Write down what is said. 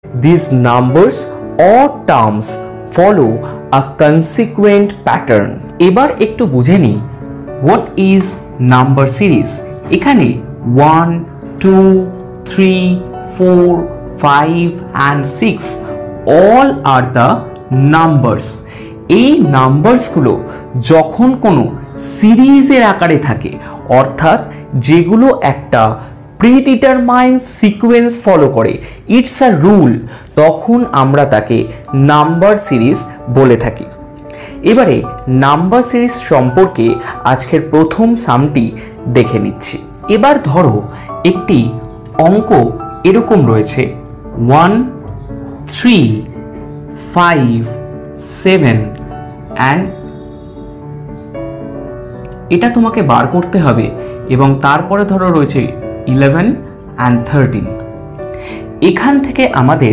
These numbers or terms follow a consequent pattern. এবার একটু বুঝে নিই what is number series. এখানে 1, 2, 3, 4, 5 and 6 all are the numbers. এই নাম্বারসগুলো যখন কোনো সিরিজের আকারে থাকে, অর্থাৎ যেগুলো একটা প্রিডিটারমাইন্ড সিকোয়েন্স ফলো করে, ইটস আ রুল, তখন আমরা তাকে নাম্বার সিরিজ বলে থাকি। এবারে নাম্বার সিরিজ সম্পর্কে আজকের প্রথম সামটি দেখে নিচ্ছি। এবার ধরো একটি অঙ্ক এরকম রয়েছে 1, 3, 5, 7 অ্যান্ড এটা তোমাকে বার করতে হবে, এবং তারপরে ধরো রয়েছে 11 and 13। এখান থেকে আমাদের